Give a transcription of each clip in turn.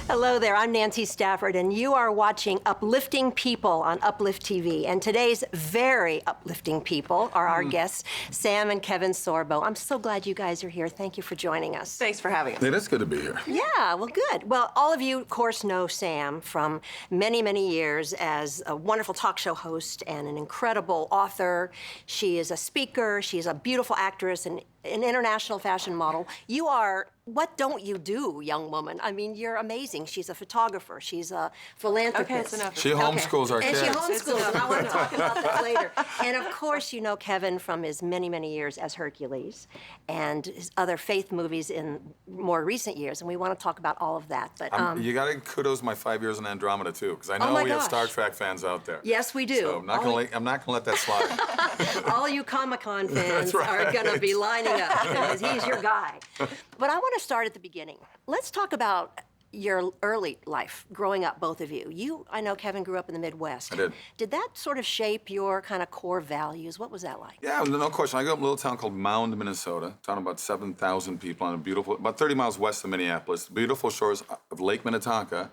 Hello there, I'm Nancy Stafford, and you are watching Uplifting People on Upliftv. And today's very uplifting people are our guests, Sam and Kevin Sorbo. I'm so glad you guys are here. Thank you for joining us. Thanks for having us. It is good to be here. Yeah, well, good. Well, all of you, of course, know Sam from many, many years as a wonderful talk show host and an incredible author. She is a speaker. She's a beautiful actress and an international fashion model. You are, what don't you do, young woman? I mean, you're amazing. She's a photographer. She's a philanthropist. Okay, it's enough. She homeschools our And kids. she homeschools, and I want to talk about that later. And of course, you know Kevin from his many, many years as Hercules and his other faith movies in more recent years, and we want to talk about all of that. But You got to kudos my 5 years in Andromeda too, because I know my we have gosh. Star Trek fans out there. Yes, we do. So I'm not going to let that slide. all you Comic-Con fans right. are going to be lining up because he's your guy. But I want to start at the beginning. Let's talk about your early life, growing up, both of you. I know Kevin grew up in the Midwest. I did. Did that sort of shape your kind of core values? What was that like? Yeah, no question. I grew up in a little town called Mound, Minnesota. Town of about 7,000 people on a beautiful, about 30 miles west of Minneapolis. Beautiful shores of Lake Minnetonka.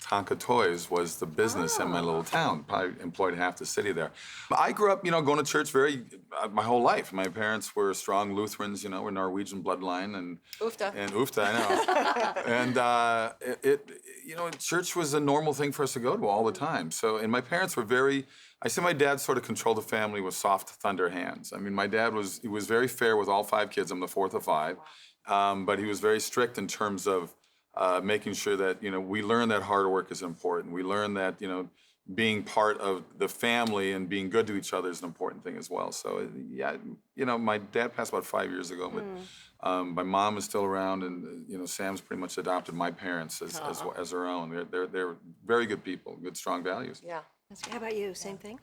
Tonka Toys was the business in my little town. Probably employed half the city there. I grew up, going to church my whole life. My parents were strong Lutherans, we're Norwegian bloodline and Oofta. And oofta, I know. And church was a normal thing for us to go to all the time. So, and my parents were I say my dad sort of controlled the family with soft thunder hands. I mean, my dad was very fair with all 5 kids. I'm the 4th of 5, but he was very strict in terms of making sure that, we learn that hard work is important. We learn that, being part of the family and being good to each other is an important thing as well. So, yeah, my dad passed about 5 years ago, but my mom is still around, and, Sam's pretty much adopted my parents as her own. They're very good people, good, strong values. Yeah. How about you? Same thing?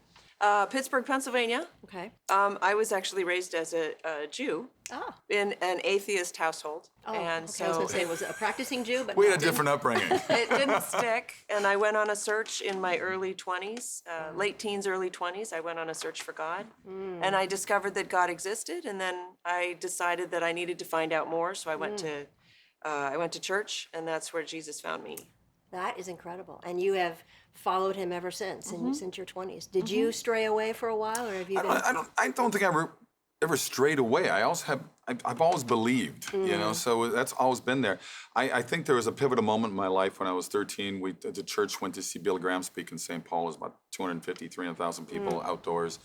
Pittsburgh, Pennsylvania. Okay. I was actually raised as a Jew Oh. in an atheist household. Oh, and okay. so I was going to say, was it a practicing Jew? But We no. had a different upbringing. it didn't stick. And I went on a search in my early 20s, late teens, early 20s. I went on a search for God. And I discovered that God existed. And then I decided that I needed to find out more. So I went to church, and that's where Jesus found me. That is incredible. And you have followed him ever since, since your 20s. Did you stray away for a while, or have you been? I don't think I ever strayed away. I've always believed, so that's always been there. I think there was a pivotal moment in my life when I was 13. The church went to see Billy Graham speak in St. Paul. It was about 250, 300,000 people outdoors.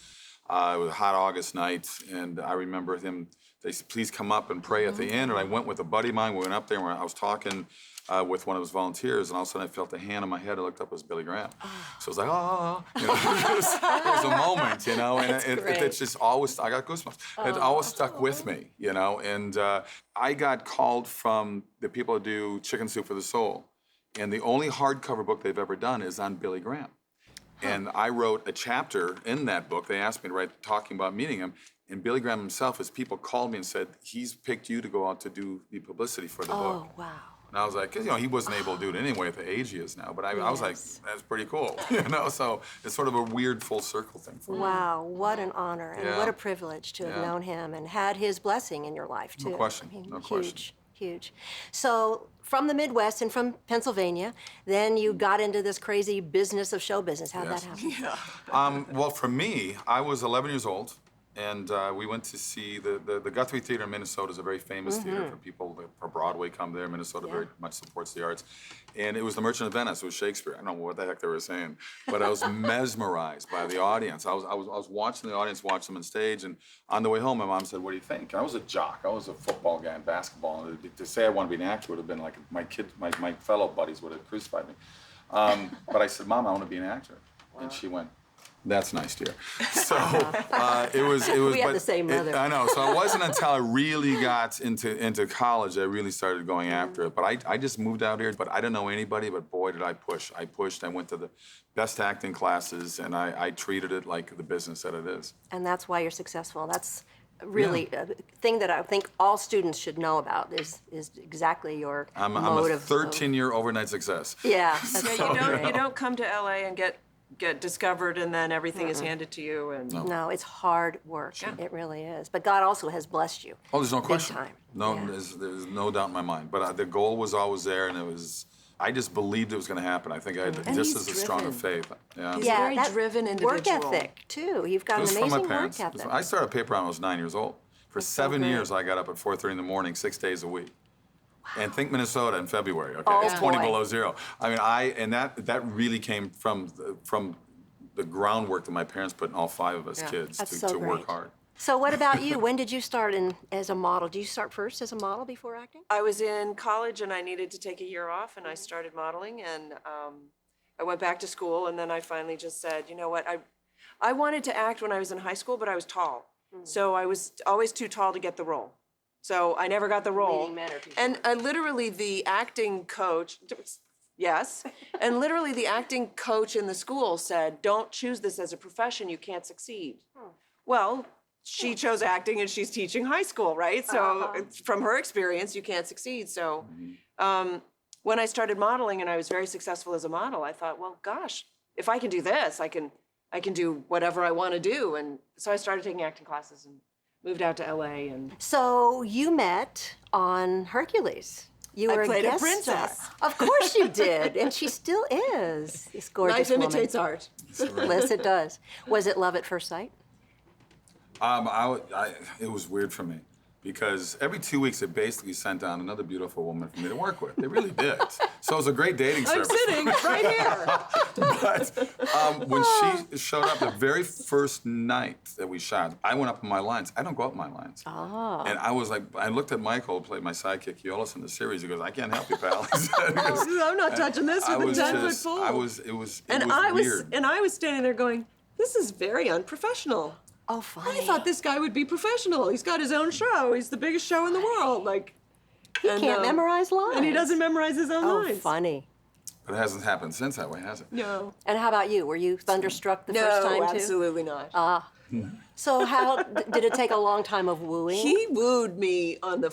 It was a hot August night, and I remember they said, please come up and pray at the end. And I went with a buddy of mine. We went up there, and I was talking with one of his volunteers, and all of a sudden I felt a hand on my head. I looked up, it was Billy Graham. So I was like, it was a moment, and it's just always, I got goosebumps. It always stuck with me, and I got called from the people who do Chicken Soup for the Soul, and the only hardcover book they've ever done is on Billy Graham. And I wrote a chapter in that book. They asked me to write, talking about meeting him. And Billy Graham himself, his people called me and said, he's picked you to go out to do the publicity for the book. Oh, wow. And I was like, because, he wasn't able to do it anyway at the age he is now. But I was like, that's pretty cool, So it's sort of a weird full circle thing for me. Wow, what an honor and Yeah. what a privilege to have known him and had his blessing in your life, too. No question, I mean, no huge, question. huge. So from the Midwest and from Pennsylvania, then you got into this crazy business of show business. How'd Yes. that happen? Well, for me, I was 11 years old, and we went to see the Guthrie Theater in Minnesota is a very famous theater for people, for Broadway come there. Minnesota very much supports the arts. And it was The Merchant of Venice. It was Shakespeare. I don't know what the heck they were saying, but I was mesmerized by the audience. I was watching the audience watch them on stage, and on the way home, my mom said, what do you think? I was a jock. I was a football guy and basketball. And to say I want to be an actor would have been like my fellow buddies would have crucified me. But I said, Mom, I want to be an actor. Wow. And she went, that's nice, dear. So it was. We have the same mother. I know. So it wasn't until I really got into college that I really started going after it. But I just moved out here. But I didn't know anybody. But boy, did I push. I pushed. I went to the best acting classes, and I treated it like the business that it is. And that's why you're successful. That's really a thing that I think all students should know about is exactly your motive. I'm a 13-year overnight success. Yeah, that's so great. You don't come to LA and get discovered and then everything is handed to you. And No, it's hard work. It really is. But God also has blessed you. Oh, there's no question. Big time. No, Yeah. there's no doubt in my mind. But the goal was always there, and it was I just believed it was going to happen. I think And this he's is a strong driven. faith. Yeah. He's a very driven individual. Work ethic, too. You've got It was an from my amazing parents. work ethic. I started paper when I was 9 years old. For That's so 7 great. years, I got up at 4:30 in the morning, 6 days a week. And think Minnesota in February. Okay, Oh, it's 20 boy. below zero. I mean, that really came from the groundwork that my parents put in all 5 of us kids That's to so work great. hard. So what about you? When did you start as a model? Did you start first as a model before acting? I was in college and I needed to take a year off, and I started modeling, and I went back to school, and then I finally just said, you know what, I wanted to act when I was in high school, but I was tall. So I was always too tall to get the role. So I never got the role. Leading men are too And literally the acting coach, yes, and literally the acting coach in the school said, don't choose this as a profession, you can't succeed. Well, she chose acting and she's teaching high school, right? So from her experience, you can't succeed. So when I started modeling and I was very successful as a model, I thought, well, gosh, if I can do this, I can do whatever I want to do. And so I started taking acting classes and moved out to LA. And So you met on Hercules. You I were played a guest princess. star. Of course you did, and she still is. This gorgeous life woman. imitates art. Yes, it does. Was it love at first sight? It was weird for me because every 2 weeks they basically sent down another beautiful woman for me to work with. They really did. So it was a great dating I'm service. sitting right here. But when she showed up the very first night that we shot, I went up in my lines. I don't go up in my lines. Oh. And I was like, I looked at Michael, who played my sidekick, Eolus in the series. He goes, I can't help you, pal. He said, I'm not touching this I with a was 10-foot just, pole. it was weird. I was standing there going, this is very unprofessional. Oh, funny. I thought this guy would be professional. He's got his own show. He's the biggest show in the world. Like, he can't memorize lines. and he doesn't memorize his own Oh, lines. funny. But it hasn't happened since that way, has it? No. And how about you? Were you thunderstruck the first time No, too? absolutely not. So how did it take a long time of wooing? He wooed me on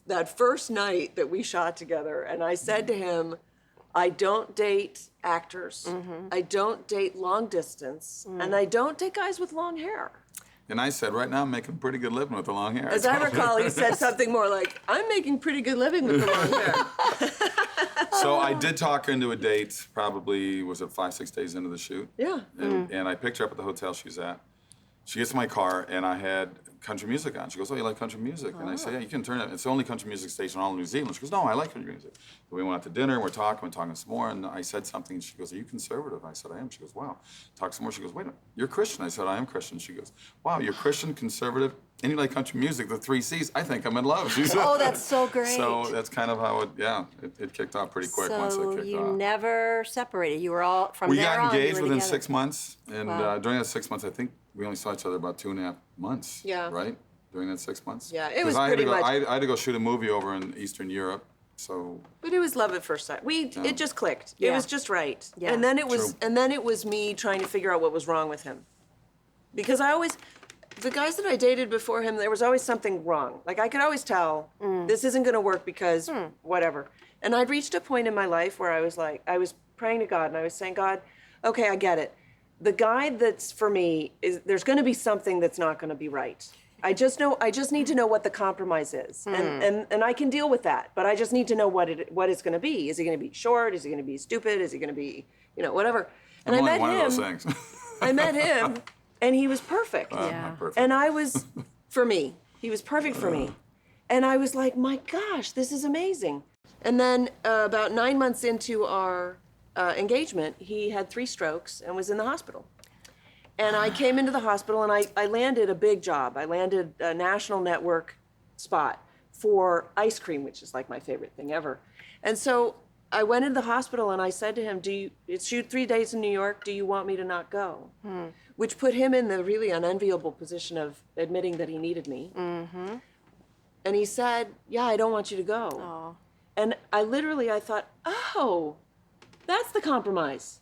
that first night that we shot together, and I said to him, I don't date actors, I don't date long distance, and I don't date guys with long hair. And I said, right now I'm making a pretty good living with the long hair. As I recall, he said something more like, I'm making pretty good living with the long hair. So I did talk her into a date, probably, was it 5-6 days into the shoot? Yeah. And I picked her up at the hotel she was at. She gets in my car, and I had country music on. She goes, oh, you like country music? And I said, yeah, you can turn it. It's the only country music station in all of New Zealand. She goes, no, I like country music. So we went out to dinner, and we're talking some more, and I said something, and she goes, are you conservative? I said, I am. She goes, wow. Talk some more. She goes, wait a minute, you're Christian. I said, I am Christian. She goes, wow, you're Christian, conservative, and you like country music, the 3 C's. I think I'm in love. She said. Oh, that's so great. So that's kind of how it kicked off pretty quick once it So kicked you off. never separated. You were all from We there got on, you engaged were within together. 6 months, and Wow. during that 6 months, I think we only saw each other about 2.5 months. Yeah. Right? During that 6 months. Yeah, it 'Cause was I had to pretty go, much- I had to go shoot a movie over in Eastern Europe, so But it was love at first sight. It just clicked. It Yeah. was just right. Yeah. And then it True. was me trying to figure out what was wrong with him. Because the guys that I dated before him, there was always something wrong. Like I could always tell this isn't going to work because whatever. And I'd reached a point in my life where I was like, I was praying to God and I was saying, God, okay, I get it. The guy that's for me there's going to be something that's not going to be right. I just need to know what the compromise is, and I can deal with that. But I just need to know what it's going to be. Is he going to be short? Is he going to be stupid? Is he going to be, whatever? And I'm I only met one him. of those things. I met him, and he was perfect. Yeah. Not perfect. And I was, for me, he was perfect for me. And I was like, my gosh, this is amazing. And then about 9 months into our engagement, he had 3 strokes and was in the hospital. And I came into the hospital and I landed a big job. I landed a national network spot for ice cream, which is like my favorite thing ever. And so I went into the hospital and I said to him, it's shoot 3 days in New York, do you want me to not go? Which put him in the really unenviable position of admitting that he needed me. And he said, yeah, I don't want you to go. Oh. And I thought, oh, that's the compromise.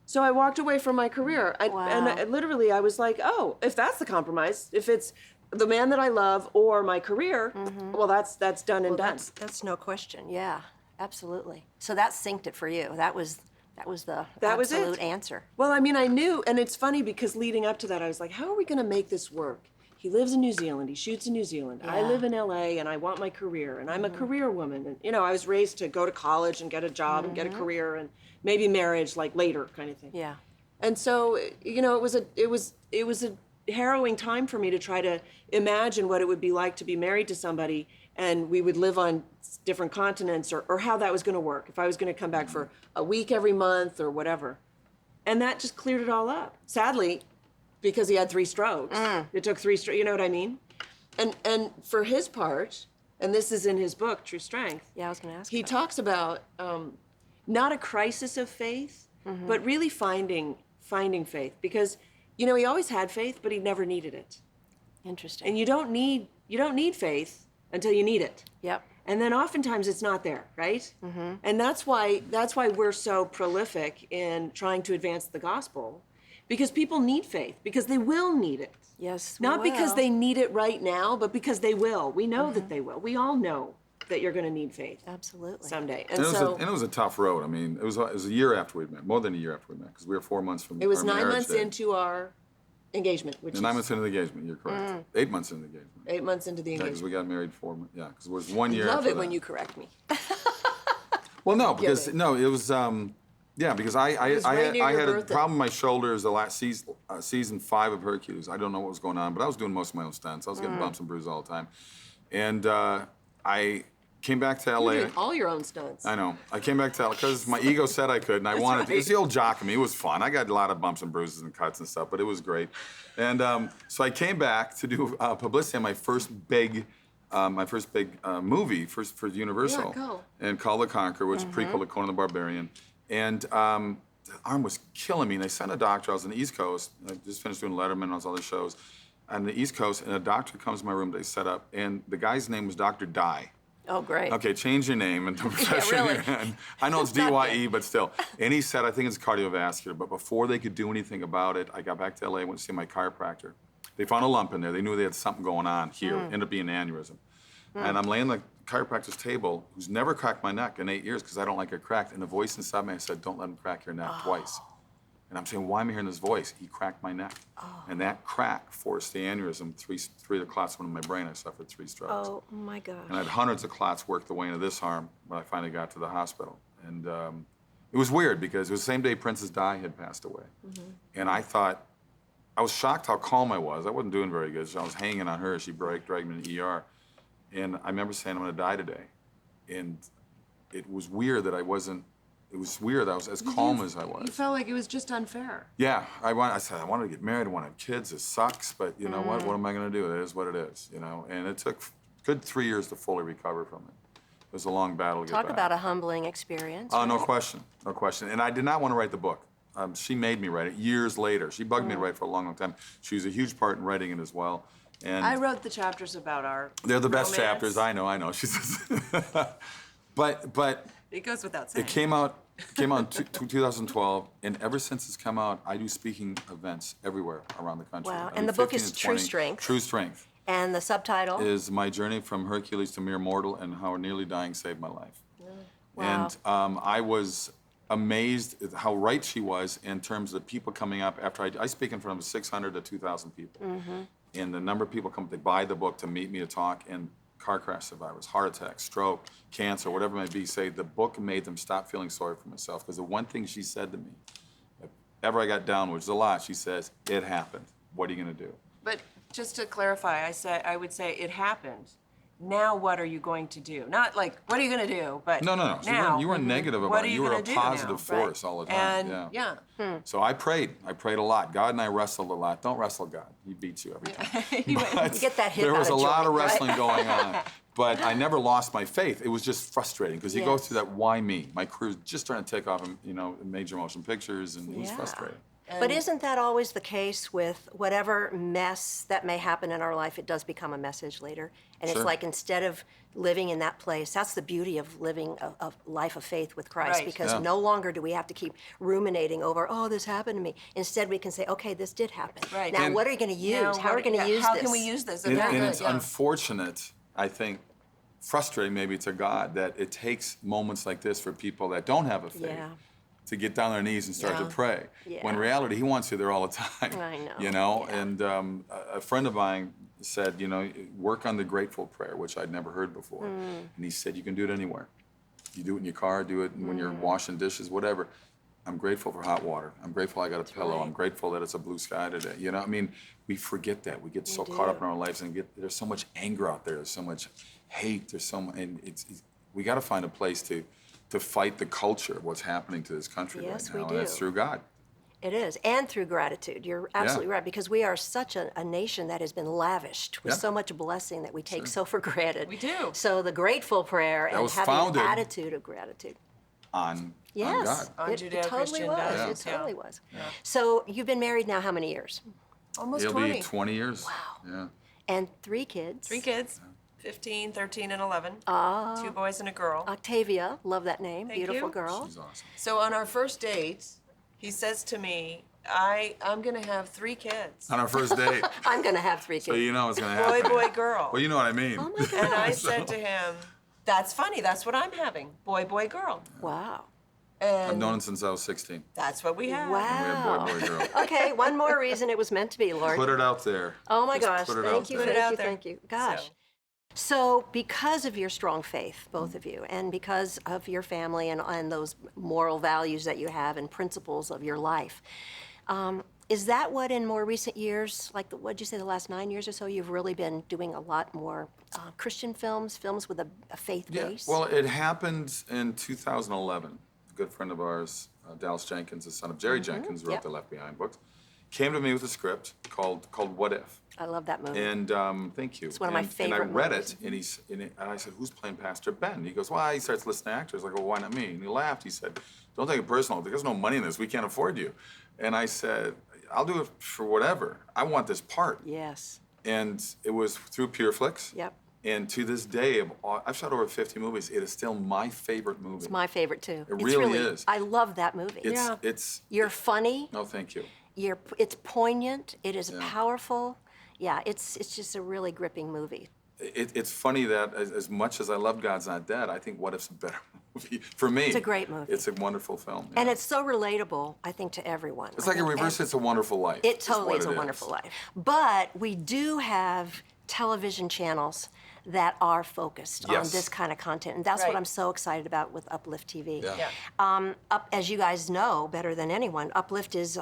So I walked away from my career. And I was like, oh, if that's the compromise, if it's the man that I love or my career, well, that's done and done. That's no question. Yeah, absolutely. So that synced it for you. That was the That was it. absolute answer. Well, I mean, I knew, and it's funny because leading up to that, I was like, how are we going to make this work? he lives in New Zealand, he shoots in New Zealand. I Yeah. live in LA and I want my career and I'm a career woman. And, you know, I was raised to go to college and get a job and get a career and maybe marriage like later kind of thing. Yeah. And so, you know, it was a harrowing time for me to try to imagine what it would be like to be married to somebody and we would live on different continents or how that was going to work. If I was going to come back for a week every month or whatever. And that just cleared it all up. Sadly, because he had 3 strokes. It took 3 strokes, you know what I mean? And for his part, and this is in his book, True Strength. Yeah, I was going to ask. He about talks about not a crisis of faith, but really finding faith. Because, you know, he always had faith, but he never needed it. it. Interesting. And you don't need faith until you need it. Yep. And then oftentimes it's not there, right? And that's why we're so prolific in trying to advance the gospel, because people need faith, because they will need it. Yes. Not because well. they need it right now, but because they will. We know that they will. We all know that you're going to need faith Absolutely. someday. And it was a tough road. I mean, it was a year after we met, more than a year after we met, because we were 4 months from it was our 9 marriage months day. into our engagement, which And is 9 months into the engagement, you're correct. 8 months into the engagement. 8 months into the Yeah, because engagement. we got married 4 months. Yeah, because it was 1 year Love after it when that. you correct me. Well, no, because it. no, it was yeah, because I was right near I your had a birthday. problem with my shoulders the last season 5 of Hercules. I don't know what was going on, but I was doing most of my own stunts. I was getting bumps and bruises all the time, and I came back to LA. You're doing all your own stunts. I know. I came back to LA because my ego said I could, and I wanted to. right. It's the old jock in me. It was fun. I got a lot of bumps and bruises and cuts and stuff, but it was great. And so I came back to do publicity on my first big movie for Universal. Yeah, go. And Call the Conqueror, which is a prequel to Conan the Barbarian. And the arm was killing me. And they sent a doctor. I was on the East Coast. I just finished doing Letterman and all those other shows. On the East Coast, and a doctor comes to my room. They set up, and the guy's name was Dr. Dye. Oh, great. Okay, change your name and the profession really. you're in. I know it's Not DYE, but still. And he said, I think it's cardiovascular. But before they could do anything about it, I got back to LA, went to see my chiropractor. They found a lump in there. They knew they had something going on here. Ended up being an aneurysm. And I'm laying on the chiropractor's table, who's never cracked my neck in 8 years because I don't like it cracked. And the voice inside me said, don't let him crack your neck twice. And I'm saying, why am I hearing this voice? He cracked my neck. And that crack forced the aneurysm. Three of the clots went in my brain. I suffered 3 strokes. Oh, my gosh. And I had hundreds of clots work their way into this arm when I finally got to the hospital. And it was weird because it was the same day Princess Di had passed away. And I thought, I was shocked how calm I was. I wasn't doing very good. So I was hanging on her. She dragged me to the ER. And I remember saying, I'm going to die today. And it was weird that I wasn't, it was weird that I was as calm as I was. You felt like it was just unfair. Yeah, I said, I wanted to get married, I want to have kids, it sucks, but you know what am I going to do? It is what it is, you know? And it took a good 3 years to fully recover from it. It was a long battle to get Talk back. about a humbling experience. Oh, no right? question, no question. And I did not want to write the book. She made me write it years later. She bugged me to write for a long, long time. She was a huge part in writing it as well. And I wrote the chapters about our they're the best romance. chapters, I know. She says, but It goes without saying. it came out in 2012, and ever since it's come out, I do speaking events everywhere around the country. Wow. I And do the book 15 is to True 20. Strength. True Strength And the subtitle? is my journey from Hercules to mere mortal and how nearly dying saved my life. Wow. And I was amazed at how right she was in terms of people coming up after I speak in front of 600 to 2,000 people. And the number of people come, they buy the book to meet me to talk, and car crash survivors, heart attack, stroke, cancer, whatever it may be, say the book made them stop feeling sorry for myself. Because the one thing she said to me, if ever I got down, which is a lot, she says, it happened. What are you going to do? But just to clarify, I would say it happened. Now what are you going to do? Not like, what are you going to do? But No. So now, you weren't negative what about are it. you You were a gonna do now? positive force all the time. And yeah. So I prayed. I prayed a lot. God and I wrestled a lot. Don't wrestle God. He beats you every time. You went- You get that hit There was out a of lot joint, of right? wrestling going on. But I never lost my faith. It was just frustrating because you go Yes. through that, why me? My career's just starting to take off in, in major motion pictures, and it was Yeah. frustrating. But isn't that always the case with whatever mess that may happen in our life? It does become a message later. And Sure. it's like instead of living in that place, that's the beauty of living a life of faith with Christ, Right. because Yeah. no longer do we have to keep ruminating over, oh, this happened to me. Instead, we can say, okay, this did happen. Right. Now, And- what are you going to use? Now, How are we going to use how this? can we use this? And, Very and good, it's yeah. unfortunate, I think, frustrating maybe to God, that it takes moments like this for people that don't have a faith Yeah. to get down on their knees and start to Yeah. pray. Yeah. When in reality, He wants you there all the time. I know. You know, Yeah. and a friend of mine said, you know, work on the grateful prayer, which I'd never heard before. And he said, you can do it anywhere. You do it in your car, do it when you're washing dishes, whatever. I'm grateful for hot water. I'm grateful I got a pillow. right. I'm grateful that it's a blue sky today. You know, I mean, we forget that. We get so caught up in our lives and there's so much anger out there. There's so much hate. There's so much, and we got to find a place to fight the culture of what's happening to this country Yes, right now. we And it's do. through God. It is, and through gratitude. You're absolutely right, because we are such a nation that has been lavished with Yeah. so much blessing that we take so for granted. We do. So the grateful prayer and was having founded an attitude of gratitude. On Yes, God. On it totally Judeo-Christian was. values, It yeah. totally was. So you've been married now how many years? Almost It'll 20. be 20 years. Wow. Yeah. And 3 kids. 3 kids, 15, 13, and 11. 2 boys and a girl. Octavia, love that name, Thank beautiful you. girl. She's awesome. So on our first date, he says to me, I'm going to have 3 kids. On our first date. I'm gonna have 3 kids. So you know it's going to Boy, happen. boy, girl. Well, you know what I mean. Oh my God. And I said to him, that's funny, that's what I'm having. Boy, boy, girl. Wow. I've And known him since I was 16. that's what we have. We had Wow. boy, boy, girl. Okay, one more reason it was meant to be, Lord. Put it out there. Oh my Just gosh, put it thank out you, there. Put it out there. thank you. Gosh. So- So because of your strong faith, both of you, and because of your family and those moral values that you have and principles of your life, is that what in more recent years, like what'd you say, the last 9 years or so, you've really been doing a lot more Christian films with a faith Yeah. base? Well, it happened in 2011. A good friend of ours, Dallas Jenkins, the son of Jerry Jenkins, wrote Yep. the Left Behind books, came to me with a script called What If? I love that movie. And thank you. It's one of my And favorite I read movies. it, and I said, "Who's playing Pastor Ben?" He goes, "Well," he starts listing actors. I go, "Why not me?" And he laughed. He said, "Don't take it personal. There's no money in this. We can't afford you." And I said, "I'll do it for whatever. I want this part." Yes. And it was through PureFlix. Yep. And to this day, I've shot over 50 movies. It is still my favorite movie. It's my favorite too. It It's really is. I love that movie. It's. You're funny. No, thank you. It's poignant. It is Yeah. powerful. Yeah, it's just a really gripping movie. It's funny that as much as I love God's Not Dead, I think What If's a better movie for me. It's a great movie. It's a wonderful film. And yeah. it's so relatable, I think, to everyone. It's I like a think reverse It's a Wonderful Life. It is totally what is a it wonderful life. But we do have television channels that are focused on Yes. this kind of content. And that's what Right. I'm so excited about with Uplift TV. Yeah. Yeah. As you guys know better than anyone, Uplift is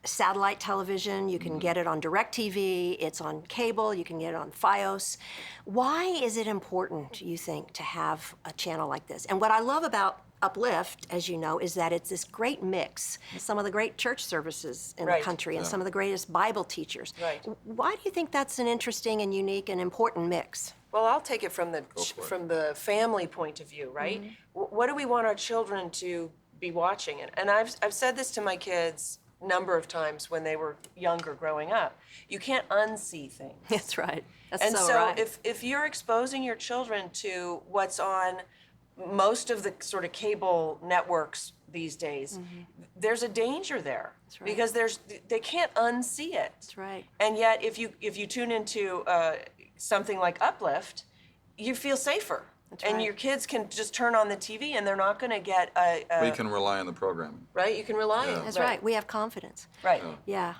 satellite television. You can get it on DirecTV. It's on cable. You can get it on Fios. Why is it important, you think, to have a channel like this? And what I love about Uplift, as you know, is that it's this great mix. Some of the great church services in Right. the country and Yeah. some of the greatest Bible teachers. Right. Why do you think that's an interesting and unique and important mix? Well, I'll take it from for it. the family point of view, right? What do we want our children to be watching? And I've said this to my kids a number of times when they were younger growing up. You can't unsee things. That's right. That's And so, so right. if you're exposing your children to what's on most of the sort of cable networks these days, there's a danger there. right. Because they can't unsee it. That's right. And yet, if you tune into something like Uplift, you feel safer. That's and right. your kids can just turn on the TV, and they're not going to get But you can rely on the programming. right. You can rely on. That's right. We have confidence. Right. Yeah.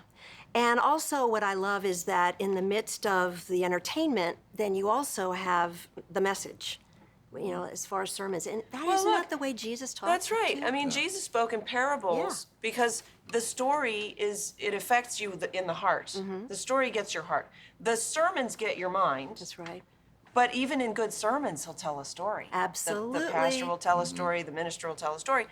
And also, what I love is that in the midst of the entertainment, then you also have the message, you know, as far as sermons. And that Well, isn't look, that the way Jesus taught? That's right. too? I mean, Jesus spoke in parables because the story it affects you in the heart. The story gets your heart. The sermons get your mind. That's right. But even in good sermons, he'll tell a story. Absolutely. The pastor will tell a story, the minister will tell a story.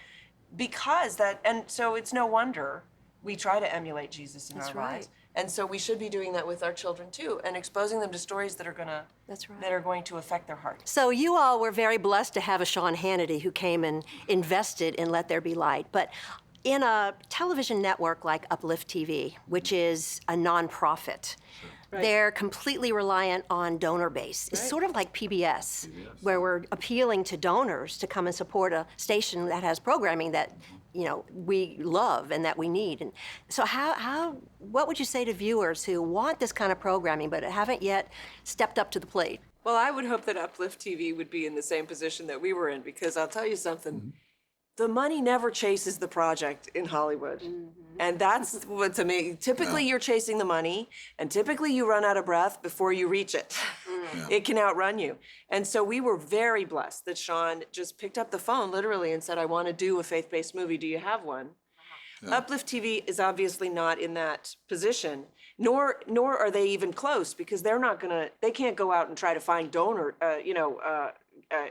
And so it's no wonder we try to emulate Jesus in That's our right. lives. And so we should be doing that with our children too, and exposing them to stories that are That's right. that are going to affect their heart. So you all were very blessed to have a Sean Hannity who came and invested in Let There Be Light. But in a television network like Uplift TV, which is a nonprofit, they're completely reliant on donor base. It's sort of like PBS, where we're appealing to donors to come and support a station that has programming that, you know, we love and that we need. And so what would you say to viewers who want this kind of programming but haven't yet stepped up to the plate? Well, I would hope that Uplift TV would be in the same position that we were in, because I'll tell you something. the money never chases the project in Hollywood. And that's what's amazing. Typically, you're chasing the money, and typically you run out of breath before you reach it. It can outrun you. And so we were very blessed that Sean just picked up the phone literally and said, I want to do a faith-based movie. Do you have one? Upliftv is obviously not in that position, nor are they even close, because they can't go out and try to find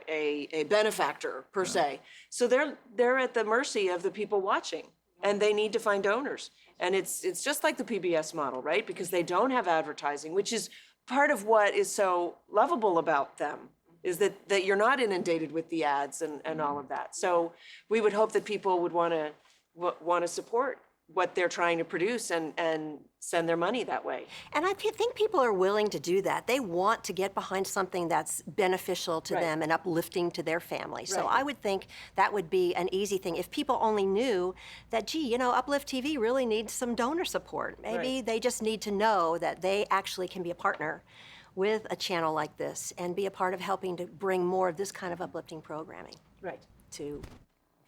a benefactor per se. So they're at the mercy of the people watching, and they need to find donors. And it's just like the PBS model, right? Because they don't have advertising, which is part of what is so lovable about them, is that you're not inundated with the ads and all of that. So we would hope that people would want to support what they're trying to produce and send their money that way. And I think people are willing to do that. They want to get behind something that's beneficial to them and uplifting to their family. So I would think that would be an easy thing. If people only knew that, gee, Upliftv really needs some donor support. Maybe they just need to know that they actually can be a partner with a channel like this and be a part of helping to bring more of this kind of uplifting programming to.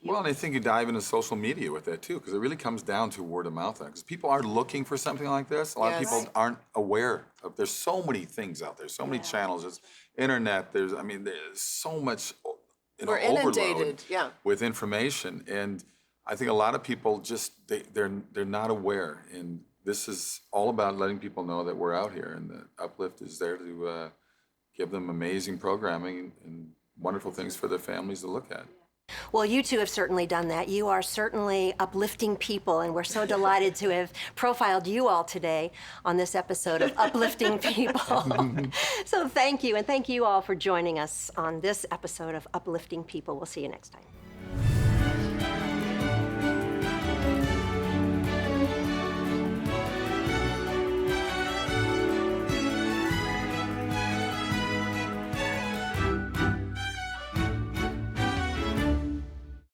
Well, and I think you dive into social media with that too, because it really comes down to word of mouth. Because people are looking for something like this. A lot of people aren't aware of. There's so many things out there, so many channels. There's internet. There's so much. We're inundated, with information, and I think a lot of people just they're not aware. And this is all about letting people know that we're out here, and that Uplift is there to give them amazing programming and wonderful things for their families to look at. Well, you two have certainly done that. You are certainly uplifting people, and we're so delighted to have profiled you all today on this episode of Uplifting People. So thank you, and thank you all for joining us on this episode of Uplifting People. We'll see you next time.